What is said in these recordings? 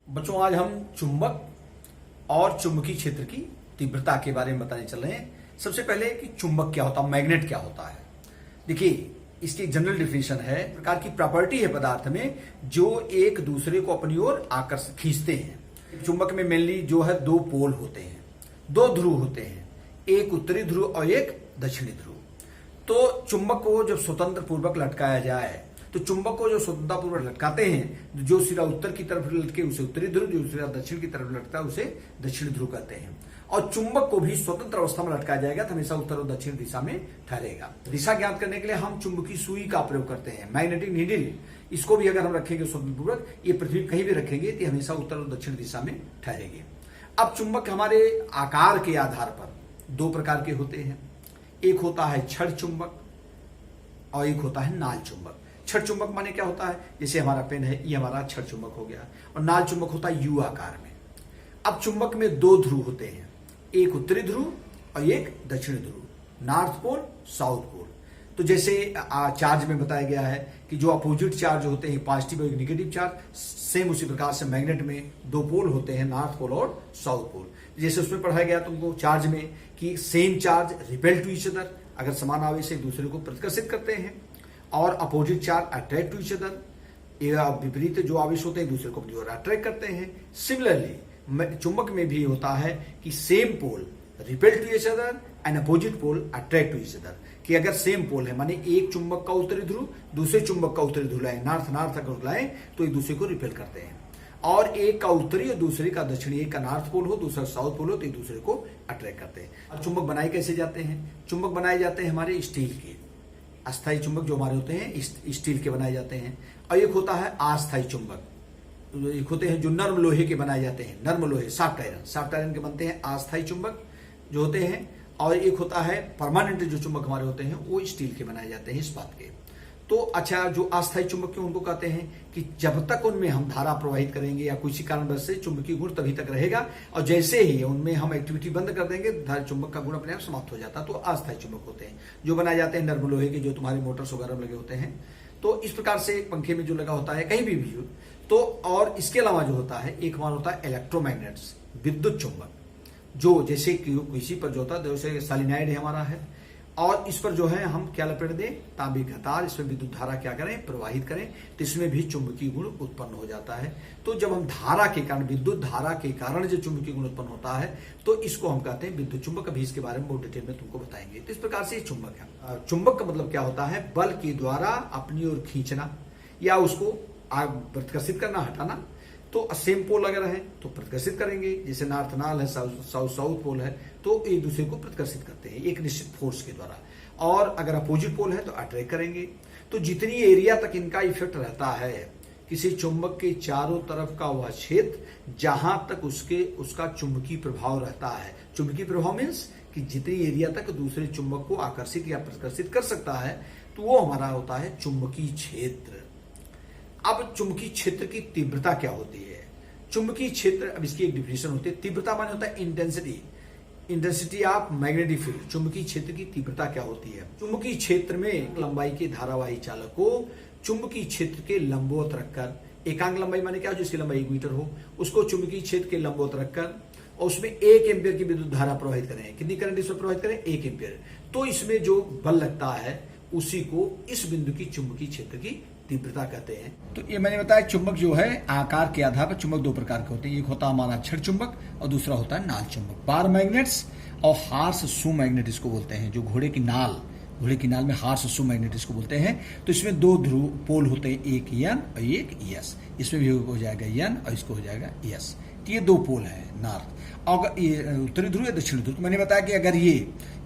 बच्चों, आज हम चुंबक और चुंबकीय क्षेत्र की तीव्रता के बारे में बताने चल रहे हैं। सबसे पहले कि चुंबक क्या होता है, मैग्नेट क्या होता है। देखिए, इसकी जनरल डिफिनेशन है, प्रकार की प्रॉपर्टी है पदार्थ में जो एक दूसरे को अपनी ओर आकर्षित खींचते हैं। चुंबक में मेनली जो है दो पोल होते हैं, दो ध्रुव होते हैं, एक उत्तरी ध्रुव और एक दक्षिणी ध्रुव। तो चुंबक को जब स्वतंत्र पूर्वक लटकाया जाए तो चुंबक को जो स्वतंत्रता पूर्वक लटकाते हैं, जो सिरा उत्तर की तरफ लटके उसे उत्तरी ध्रुव, जो सिरा दक्षिण की तरफ लटकता है उसे दक्षिणी ध्रुव कहते हैं। और चुंबक को भी स्वतंत्र अवस्था में लटकाया जाएगा तो हमेशा उत्तर और दक्षिण दिशा में ठहरेगा। दिशा ज्ञात करने के लिए हम चुंबकीय सुई का प्रयोग करते हैं, मैग्नेटिक नीडल। इसको भी अगर हम रखेंगे स्वतंत्र पूर्वक, ये पृथ्वी कहीं भी रखेंगे तो हमेशा उत्तर और दक्षिण दिशा में ठहरेंगे। अब चुंबक हमारे आकार के आधार पर दो प्रकार के होते हैं। एक होता है छड़ चुंबक और एक होता है नाल चुंबक। छड़ चुंबक माने क्या होता है, जैसे हमारा पेन है, ये हमारा छड़ चुंबक हो गया। और नाल चुंबक होता है यू आकार में। अब चुंबक में दो ध्रुव होते हैं, एक उत्तरी ध्रुव और एक दक्षिणी ध्रुव, नॉर्थ पोल साउथ पोल। तो जैसे चार्ज में बताया गया है कि जो अपोजिट चार्ज होते हैं, पॉजिटिव और निगेटिव चार्ज, सेम उसी प्रकार से मैग्नेट में दो पोल होते हैं, नॉर्थ पोल और साउथ पोल। जैसे उसमें पढ़ाया गया तुमको चार्ज में कि same charge repel to each other, अगर समान आवेश से एक दूसरे को प्रतिकर्षित करते हैं, और opposite charge attract to each other, विपरीत जो आवेश होते हैं एक दूसरे को अपनी ओर अट्रैक्ट करते हैं। सिमिलरली चुंबक में भी होता है कि same pole repel to each other and opposite pole attract to each other, कि अगर सेम पोल है माने एक चुंबक का उत्तरी ध्रुव दूसरे चुंबक का उत्तरी ध्रुव लाए, नॉर्थ नॉर्थ अगर लाए तो एक दूसरे को रिपेल करते हैं। और एक का उत्तरी और दूसरे का दक्षिणी, एक का नॉर्थ पोल हो दूसरा साउथ पोल हो तो एक दूसरे को अट्रैक्ट करते हैं। अब चुंबक बनाए कैसे जाते हैं? चुंबक बनाए जाते हैं हमारे स्टील के, अस्थायी चुंबक जो हमारे होते हैं स्टील के बनाए जाते हैं। और एक होता है अस्थायी चुंबक, एक होते हैं जो नर्म लोहे के बनाए जाते हैं, नर्म लोहे, सॉफ्ट आयरन के बनते हैं अस्थायी चुंबक जो होते हैं। और एक होता है परमानेंट जो चुंबक हमारे होते हैं वो स्टील के बनाए जाते हैं, इस्पात के। तो अच्छा, जो अस्थायी चुंबक क्यों उनको कहते हैं कि जब तक उनमें हम धारा प्रवाहित करेंगे या किसी कारणवश से चुंबकीय गुण तभी तक रहेगा, और जैसे ही उनमें हम एक्टिविटी बंद कर देंगे चुंबक का गुण अपने आप समाप्त हो जाता है। तो अस्थायी चुंबक होते हैं जो बनाए जाते हैं नर्म लोहे के, जो तुम्हारे मोटर्स वगैरह लगे होते हैं। तो इस प्रकार से पंखे में जो लगा होता है कहीं भी हो तो। और इसके अलावा जो होता है एक हमारा होता है इलेक्ट्रोमैग्नेट्स, विद्युत चुंबक, जो जैसे किसी पर जो होता है, जैसे सॉलिनॉइड है हमारा है, और इस पर जो है हम क्या लपेट दें, तांबे का तार, इसमें विद्युत धारा क्या करें, प्रवाहित करें, तो इसमें भी चुंबकीय गुण उत्पन्न हो जाता है। तो जब हम धारा के कारण, विद्युत धारा के कारण जो चुंबकीय गुण उत्पन्न होता है तो इसको हम कहते हैं विद्युत चुंबक। अभी इसके बारे में बहुत डिटेल में तुमको बताएंगे। तो इस प्रकार से चुंबक है। चुंबक का मतलब क्या होता है, बल के द्वारा अपनी ओर खींचना या उसको प्रतिकर्षित करना, हटाना। तो सेम पोल अगर है तो प्रतिकर्षित करेंगे, जैसे नॉर्थ नाल है, साउथ पोल है, तो एक दूसरे को प्रतिकर्षित करते हैं एक निश्चित फोर्स के द्वारा। और अगर अपोजिट पोल है तो अट्रैक्ट करेंगे। तो जितनी एरिया तक इनका इफेक्ट रहता है, किसी चुंबक के चारों तरफ का वह क्षेत्र जहां तक उसका चुंबकीय प्रभाव रहता है। चुंबकीय प्रभाव मीन्स कि जितनी एरिया तक दूसरे चुंबक को आकर्षित या प्रतिकर्षित कर सकता है, तो वो हमारा होता है चुंबकीय क्षेत्र। अब चुंबकीय क्षेत्र की तीव्रता क्या होती है? चुंबकीय क्षेत्र, अब इसकी एक डिफिनेशन होती है। तीव्रता माने होता है इंटेंसिटी ऑफ मैग्नेटिक फील्ड। चुंबकीय क्षेत्र की तीव्रता क्या होती है? चुंबकीय क्षेत्र में लंबाई के धारावाही चालक को चुंबकीय क्षेत्र के लंबवत रखकर, एकांक लंबाई माने क्या हो, जिसकी लंबाई 1 मीटर हो, उसको चुंबकीय क्षेत्र के लंबवत रखकर और उसमें 1 एम्पियर की विद्युत धारा प्रवाहित करें। कितनी करंट इसमें प्रवाहित करें? 1 एम्पियर। तो इसमें जो बल लगता है उसी को इस बिंदु की चुंबकीय क्षेत्र की तीव्रता कहते हैं। तो ये मैंने बताया, चुंबक जो है आकार के आधार पर चुंबक दो प्रकार के होते हैं। एक होता है हमारा छड़ चुंबक और दूसरा होता है नाल चुंबक। बार मैग्नेट्स और हार्स शू मैग्नेट इसको बोलते हैं, जो घोड़े की नाल में हार्स शू मैग्नेट इसको बोलते हैं। तो इसमें दो ध्रुव पोल होते हैं, एक एन और एक एस। इसमें भी हो जाएगा एन और इसको हो जाएगा एस। तो ये दो पोल है नॉर्थ और उत्तरी ध्रुव या दक्षिणी ध्रुव। तो मैंने बताया कि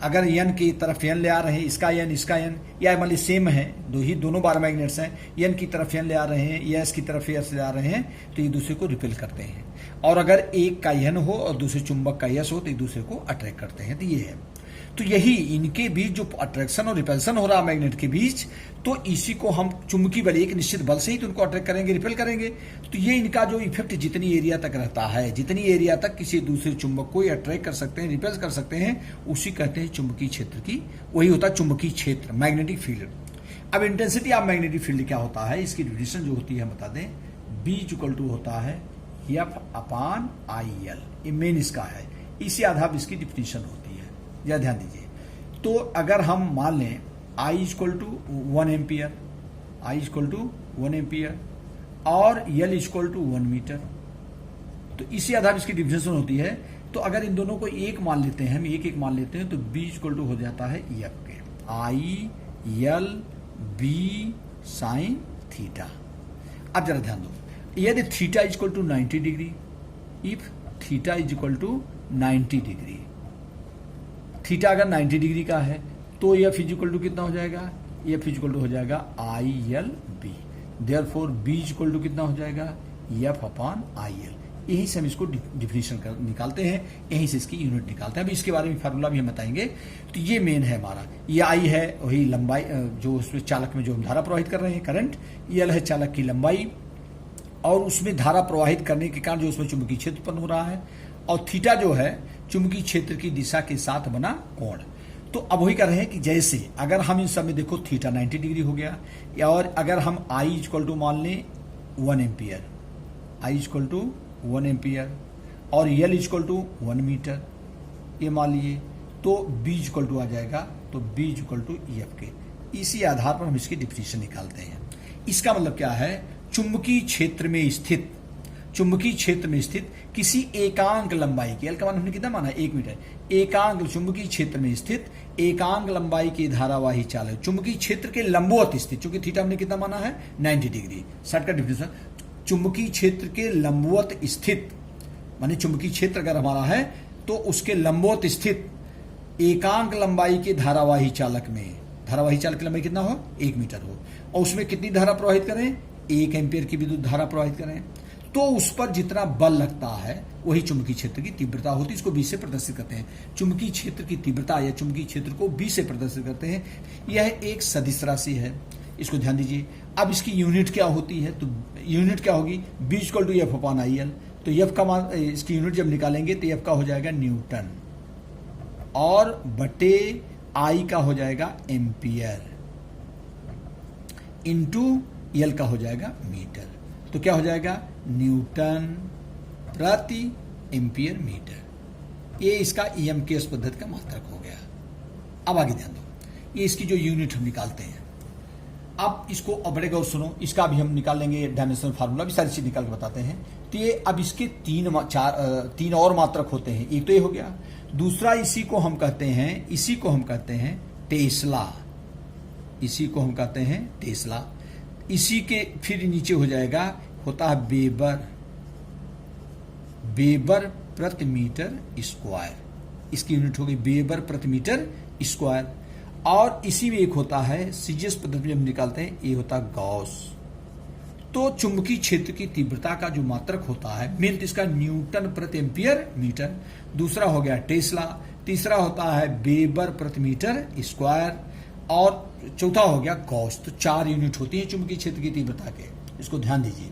अगर एन की तरफ एन ले आ रहे हैं, इसका एन या मान ली सेम है, दोनों बार मैग्नेट्स हैं, एन की तरफ एन ले आ रहे हैं, एस की तरफ एस ले आ रहे हैं, तो एक दूसरे को रिपेल करते हैं। और अगर एक का एन हो और दूसरे चुंबक का एस हो तो एक दूसरे को अट्रैक्ट करते हैं। तो ये है, तो यही इनके बीच जो अट्रैक्शन और रिपल्सन हो रहा है मैग्नेट के बीच, तो इसी को हम चुंबकीय बल, एक निश्चित बल से ही तो उनको अट्रैक्ट करेंगे, रिपेल करेंगे। तो ये इनका जो इफेक्ट जितनी एरिया तक रहता है, जितनी एरिया तक किसी दूसरे चुंबक को अट्रैक्ट कर सकते हैं, रिपेल कर सकते हैं, उसी कहते हैं चुंबकीय क्षेत्र की। वही होता है चुंबकीय क्षेत्र, मैग्नेटिक फील्ड। अब इंटेंसिटी ऑफ मैग्नेटिक फील्ड क्या होता है, इसकी डिफिनेशन जो होती है हम बता दें। B इक्वल टू होता है एफ अपान आई एल, ये मेन इसका है। इसी आधार पर इसकी डिफिनीशन होती है, जरा ध्यान दीजिए। तो अगर हम मान लें I equal to 1 ampere, I equal to 1 ampere और L इक्वल टू 1 मीटर, तो इसी आधार पर इसकी डिफिनेशन होती है। तो अगर इन दोनों को एक मान लेते हैं, हम एक मान लेते हैं, तो B इक्वल टू हो जाता है एफ के I L B sine theta. अब जरा ध्यान दो, यदि theta equal to 90 degree, if theta is equal to 90 degree, theta अगर 90 डिग्री का है तो एफ इक्वल टू कितना हो जाएगा, एफ इक्वल टू हो जाएगा I L B, therefore B equal to कितना हो जाएगा, एफ अपॉन आई एल। यहीं से हम इसको डिफिनेशन निकालते हैं, यहीं से इसकी यूनिट निकालते हैं। अभी इसके बारे में फार्मूला भी हम बताएंगे। तो ये मेन है हमारा, ये आई है वही लंबाई जो उसमें चालक में जो हम धारा प्रवाहित कर रहे हैं करंट, एल है चालक की लंबाई और उसमें धारा प्रवाहित करने के कारण जो उसमें चुंबकीय क्षेत्र उत्पन्न हो रहा है, और थीटा जो है चुंबकीय क्षेत्र की दिशा के साथ बना कोण। तो अब वही कर रहे हैं कि जैसे अगर हम इन सब में देखो थीटा 90 डिग्री हो गया, और अगर हम आई इक्वल टू मान लें 1 ampere, I equal to 1 ampere और एल इक्वल टू 1 मीटर, ये मान लिए, तो बी इक्वल टू आ जाएगा, तो बी इक्वल टू एफ के। इसी आधार पर हम इसकी डिफिनेशन निकालते हैं। इसका मतलब क्या है, चुंबकीय क्षेत्र में स्थित, चुंबकीय क्षेत्र में स्थित किसी एकांक लंबाई की, एल का मान हमने कितना माना, 1 मीटर, एकांक चुंबकीय क्षेत्र में स्थित एकांक लंबाई की धारावाही चालक चुंबकीय क्षेत्र के लंबवत स्थित, चूंकि थीटा हमने कितना माना है 90 डिग्री, शॉर्ट का डिफिनेशन, चुंबकीय क्षेत्र के लंबवत स्थित, माने चुंबकीय क्षेत्र अगर हमारा है तो उसके लंबवत स्थित एकांक लंबाई के धारावाही चालक में, धारावाही चालक की लंबाई कितना हो, 1 मीटर हो, और उसमें कितनी धारा प्रवाहित करें, 1 एम्पियर की विद्युत धारा प्रवाहित करें, तो उस पर जितना बल लगता है वही चुंबकीय क्षेत्र की तीव्रता होती है। इसको बी से प्रदर्शित करते हैं, चुंबकीय क्षेत्र की तीव्रता या चुंबकीय क्षेत्र को बी से प्रदर्शित करते हैं। यह एक सदिश राशि है, इसको ध्यान दीजिए। अब इसकी यूनिट क्या होती है, तो यूनिट क्या होगी, B equal to F upon I L. तो एफ का मान, इसकी यूनिट जब निकालेंगे तो एफ का हो जाएगा न्यूटन और बटे आई का हो जाएगा एम्पियर इंटू एल का हो जाएगा मीटर। तो क्या हो जाएगा, न्यूटन प्रति एम्पियर मीटर। ये इसका ईएमकेएस पद्धति का मात्रक हो गया। अब आगे ध्यान दो, ये इसकी जो यूनिट हम निकालते हैं, अब इसको बड़े गौर सुनो, इसका भी हम निकाल लेंगे डायमेंशनल फार्मूला, भी सारी चीज निकाल के बताते हैं। तो ये अब इसके तीन और मात्रक होते हैं, एक तो ये हो गया, दूसरा इसी को हम कहते हैं, इसी को हम कहते हैं टेस्ला, इसी को हम कहते हैं टेस्ला। इसी के फिर नीचे हो जाएगा, होता है वेबर, वेबर प्रति मीटर स्क्वायर, इसकी यूनिट हो गई वेबर प्रति मीटर स्क्वायर। और इसी में एक होता है सीजीएस पद्धति में हम निकालते हैं, ये होता है गॉस। तो चुंबकीय क्षेत्र की तीव्रता का जो मात्रक होता है मेन, तो इसका न्यूटन प्रति एम्पियर मीटर, दूसरा हो गया टेस्ला, तीसरा होता है वेबर प्रति मीटर स्क्वायर, और चौथा हो गया गॉस। तो 4 यूनिट होती है चुंबकीय क्षेत्र की तीव्रता के, इसको ध्यान दीजिए।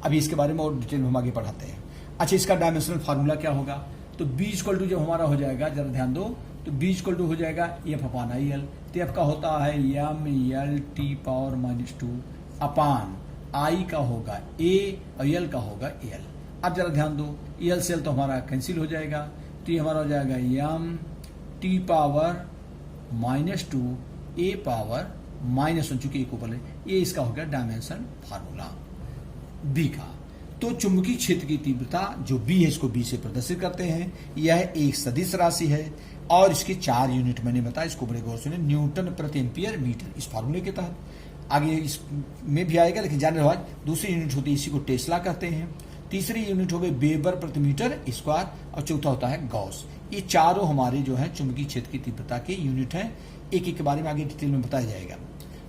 अभी इसके बारे में और डिटेल में हम आगे पढ़ाते हैं। अच्छा, इसका डायमेंशनल फार्मूला क्या होगा, तो बी इक्वल टू जब हमारा हो जाएगा, जरा ध्यान दो, तो बी इक्वल टू हो जाएगा एफ अपान आई एल। तो एफ का होता है एम एल टी पावर -2 अपान आई का होगा ए और एल का होगा एल। अब जरा ध्यान दो, एल से एल तो हमारा कैंसिल हो जाएगा, तो ये हमारा हो जाएगा एम टी पावर -2 ए पावर -1, चूंकि एक ऊपर है, ये इसका हो गया डायमेंशन फार्मूला बी का। तो चुंबकीय क्षेत्र की तीव्रता जो बी है, इसको बी से प्रदर्शित करते हैं। यह एक सदिश राशि है और इसके 4 यूनिट मैंने बताया, इसको बड़े गौर से, न्यूटन प्रति एम्पियर मीटर, इस फार्मूले के तहत। आगे इसमें भी आएगा, लेकिन जाने रहा, दूसरी यूनिट होती है, इसी को टेस्ला कहते हैं, तीसरी यूनिट हो गई वेबर प्रति मीटर स्क्वायर, और चौथा होता है गॉस। ये चारों हमारे जो है चुंबकीय क्षेत्र की तीव्रता के यूनिट है। एक एक के बारे में आगे डिटेल में बताया जाएगा।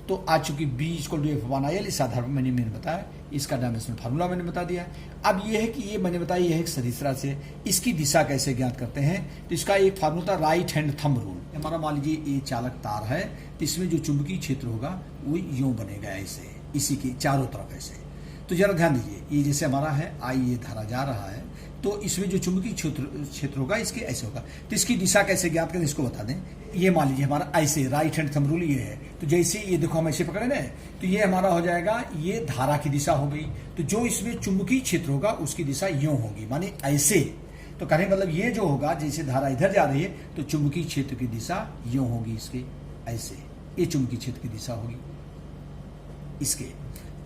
तो आज चूंकि B equal to F upon I L, इस आधार पर मैंने बताया, इसका डायमेंशनल फार्मूला मैंने बता दिया। अब ये है कि ये मैंने बताया, यह एक सदिश राशि है, इसकी दिशा कैसे ज्ञात करते हैं, तो इसका एक formula right hand thumb rule. हमारा मान लीजिए ये चालक तार है, तो इसमें जो चुंबकीय क्षेत्र होगा वो यूं बनेगा ऐसे, इसी के चारों तरफ ऐसे। तो जरा ध्यान दीजिए, ये जैसे हमारा है आई, ये धारा जा रहा है, तो इसमें जो चुंबकीय क्षेत्र होगा इसके ऐसे होगा। तो इसकी दिशा कैसे ज्ञात करें इसको बता दें। ये मान लीजिए हमारा ऐसे राइट हैंड थंब रूल ये है, तो जैसे ये देखो हम ऐसे पकड़े ना, तो ये हमारा हो जाएगा, ये धारा की दिशा हो गई। तो जो इसमें चुंबकीय क्षेत्र होगा उसकी दिशा यूं होगी, माने ऐसे। तो कहने मतलब ये जो होगा, जैसे धारा इधर जा रही है तो चुंबकीय क्षेत्र की दिशा यूं होगी, इसके ऐसे, ये चुंबकीय क्षेत्र की दिशा होगी इसके।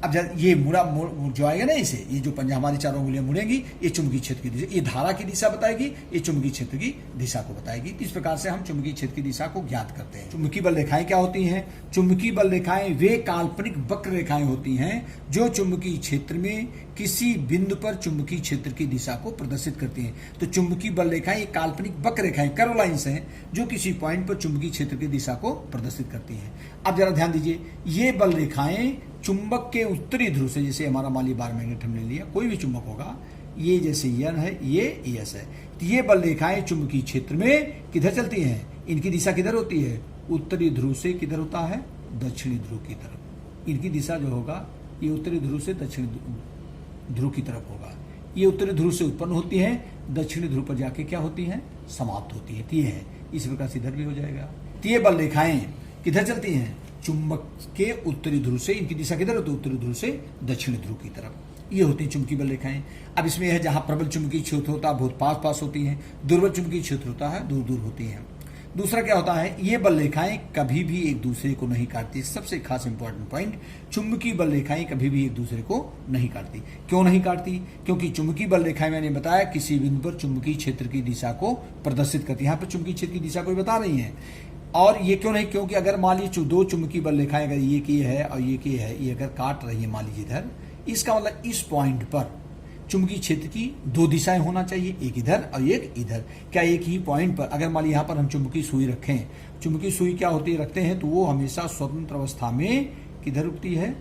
अब जब ये मुड़ा जो आएगा ना, इसे ये जो पंजा हमारी चारों उंगलियां मुड़ेंगी, ये चुंबकीय क्षेत्र की दिशा, ये धारा की दिशा बताएगी, ये चुंबकीय क्षेत्र की दिशा को बताएगी। तो इस प्रकार से हम चुंबकीय क्षेत्र की दिशा को ज्ञात करते हैं। चुंबकीय बल रेखाएं क्या होती हैं? चुंबकीय बल रेखाएं वे काल्पनिक वक्र रेखाएं होती हैं जो चुंबकीय क्षेत्र में किसी बिंदु पर चुंबकीय क्षेत्र की दिशा को प्रदर्शित करती हैं। तो चुंबकीय बल रेखाएं एक काल्पनिक वक्र रेखाएं, कर्व लाइंस हैं, जो किसी पॉइंट पर चुंबकीय क्षेत्र की दिशा को प्रदर्शित करती हैं। अब जरा ध्यान दीजिए, ये बल रेखाएं चुंबक के उत्तरी ध्रुव से, जैसे हमारा मान लीजिए बार मैग्नेट हमने लिया, कोई भी चुंबक होगा, ये जैसे यन है, ये एस है, तो ये बल रेखाएं चुंबकीय क्षेत्र में किधर चलती हैं? इनकी दिशा किधर होती है? उत्तरी ध्रुव से किधर होता है? दक्षिणी ध्रुव की तरफ। इनकी दिशा जो होगा ये उत्तरी ध्रुव से दक्षिणी ध्रुव की तरफ होगा। ये उत्तरी ध्रुव से उत्पन्न होती है, दक्षिणी ध्रुव पर जाके क्या होती है? समाप्त होती है। ये है, इस प्रकार से इधर भी हो जाएगा। तो ये बल रेखाएं किधर चलती हैं? चुंबक के उत्तरी ध्रुव से, इनकी दिशा किधर होती है? उत्तरी ध्रुव से दक्षिणी ध्रुव की तरफ। ये होती है चुंबकीय बल रेखाएं। अब इसमें है जहां प्रबल चुंबकीय क्षेत्र होता है बहुत पास पास होती हैं, दुर्बल चुंबकीय क्षेत्र होता है दूर दूर होती हैं। दूसरा क्या होता है? ये बल रेखाएं कभी भी एक दूसरे को नहीं काटती। सबसे खास इंपॉर्टेंट पॉइंट, चुंबकीय बल रेखाएं कभी भी एक दूसरे को नहीं काटती। क्यों नहीं काटती? क्योंकि चुंबकीय बल रेखाएं, मैंने बताया, किसी बिंदु पर चुंबकीय क्षेत्र की दिशा को प्रदर्शित करती है। यहाँ पर चुंबकीय क्षेत्र की दिशा को बता रही है। और ये क्यों नहीं? क्योंकि अगर मान लीजिए दो चुंबकीय बल रेखाएं, अगर ये की है और ये की है, ये अगर काट रही है मान लीजिए इधर, इसका मतलब इस पॉइंट पर चुंबकीय क्षेत्र की दो दिशाएं होना चाहिए, एक इधर और एक इधर। क्या एक ही पॉइंट पर अगर मान लीजिए यहाँ पर हम चुंबकीय सुई रखें, चुंबकीय सुई क्या होती है रखते हैं, तो वो हमेशा स्वतंत्र अवस्था में किधर रुकती है?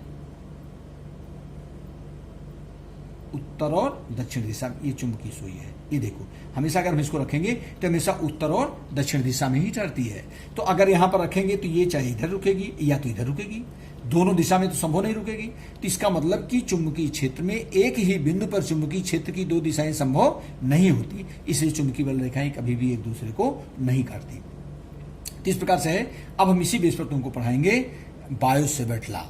उत्तर और दक्षिण दिशा में। ये चुंबकीय सुई है, ये देखो, हमेशा अगर हम इसको रखेंगे तो हमेशा उत्तर और दक्षिण दिशा में ही चढ़ती है। तो अगर यहां पर रखेंगे तो ये चाहे इधर रुकेगी या तो इधर रुकेगी, दोनों दिशा में तो संभव नहीं रुकेगी। तो इसका मतलब कि चुंबकीय क्षेत्र में एक ही बिंदु पर चुंबकीय क्षेत्र की दो दिशाएं संभव नहीं होती, इसलिए चुंबकीय बल रेखाएं कभी भी एक दूसरे को नहीं काटती। तो इस प्रकार से है। अब हम इसी बेस पर तुमको पढ़ाएंगे बायो सेवर्ट लॉ।